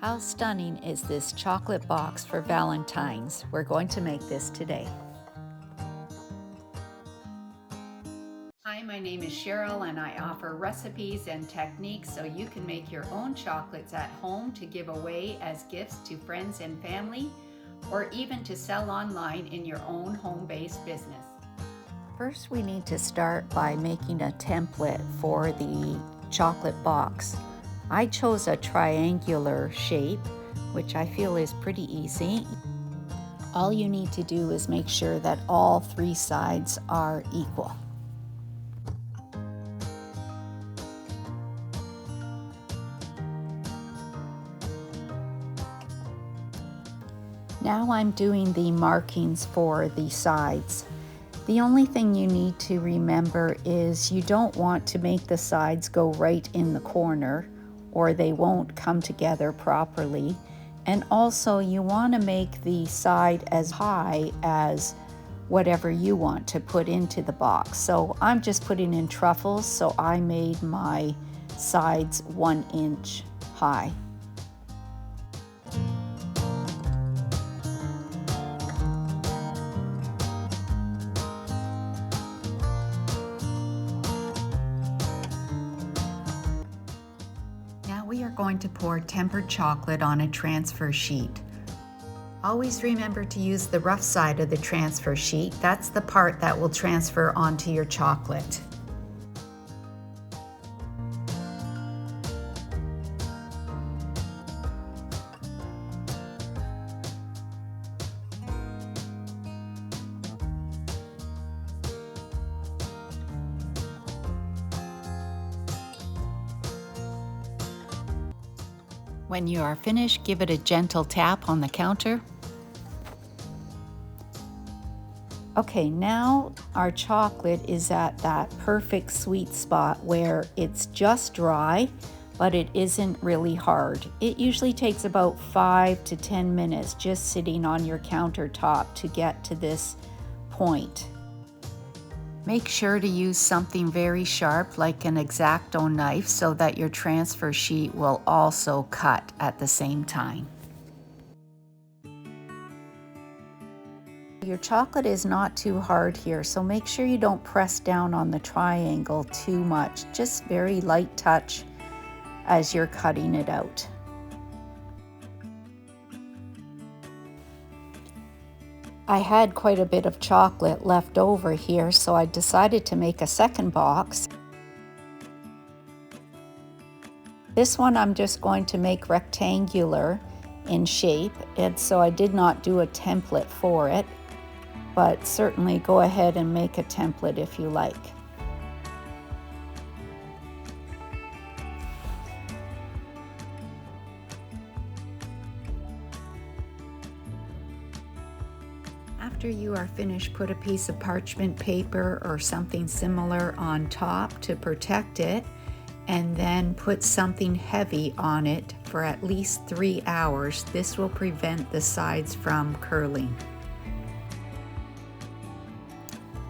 How stunning is this chocolate box for Valentine's? We're going to make this today. Hi, my name is Cheryl and I offer recipes and techniques so you can make your own chocolates at home to give away as gifts to friends and family, or even to sell online in your own home-based business. First, we need to start by making a template for the chocolate box. I chose a triangular shape, which I feel is pretty easy. All you need to do is make sure that all three sides are equal. Now I'm doing the markings for the sides. The only thing you need to remember is you don't want to make the sides go right in the corner, or they won't come together properly. And also you want to make the side as high as whatever you want to put into the box. So I'm just putting in truffles, so I made my sides 1 inch high. We are going to pour tempered chocolate on a transfer sheet. Always remember to use the rough side of the transfer sheet. That's the part that will transfer onto your chocolate. When you are finished, give it a gentle tap on the counter. Okay, now our chocolate is at that perfect sweet spot where it's just dry, but it isn't really hard. It usually takes about 5 to 10 minutes just sitting on your countertop to get to this point. Make sure to use something very sharp like an X-Acto knife so that your transfer sheet will also cut at the same time. Your chocolate is not too hard here, so make sure you don't press down on the triangle too much. Just very light touch as you're cutting it out. I had quite a bit of chocolate left over here, so I decided to make a second box. This one I'm just going to make rectangular in shape, and so I did not do a template for it, but certainly go ahead and make a template if you like. After you are finished, put a piece of parchment paper or something similar on top to protect it, and then put something heavy on it for at least 3 hours. This will prevent the sides from curling.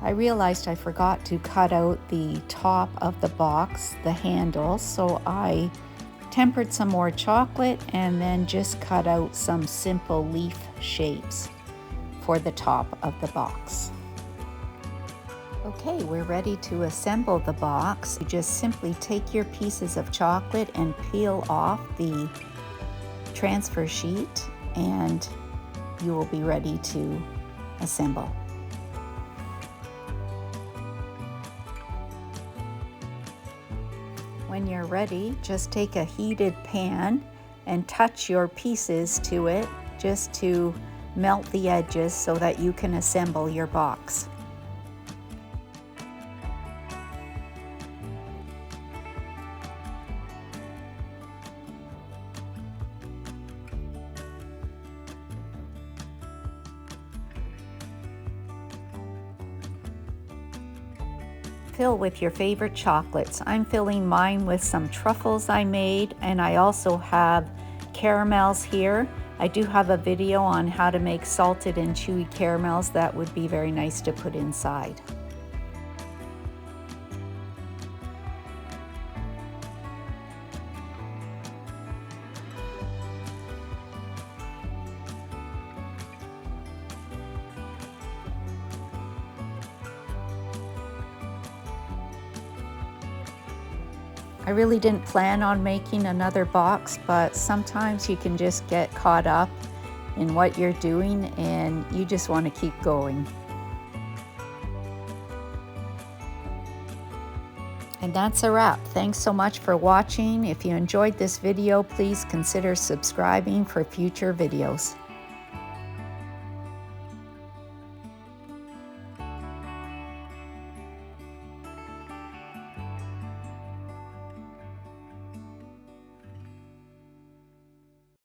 I realized I forgot to cut out the top of the box, the handle, so I tempered some more chocolate and then just cut out some simple leaf shapes for the top of the box. Okay, we're ready to assemble the box. You just simply take your pieces of chocolate and peel off the transfer sheet, and you will be ready to assemble. When you're ready, just take a heated pan and touch your pieces to it just to melt the edges so that you can assemble your box. Fill with your favorite chocolates. I'm filling mine with some truffles I made, and I also have caramels here. I do have a video on how to make salted and chewy caramels that would be very nice to put inside. I really didn't plan on making another box, but sometimes you can just get caught up in what you're doing and you just want to keep going. And that's a wrap. Thanks so much for watching. If you enjoyed this video, please consider subscribing for future videos.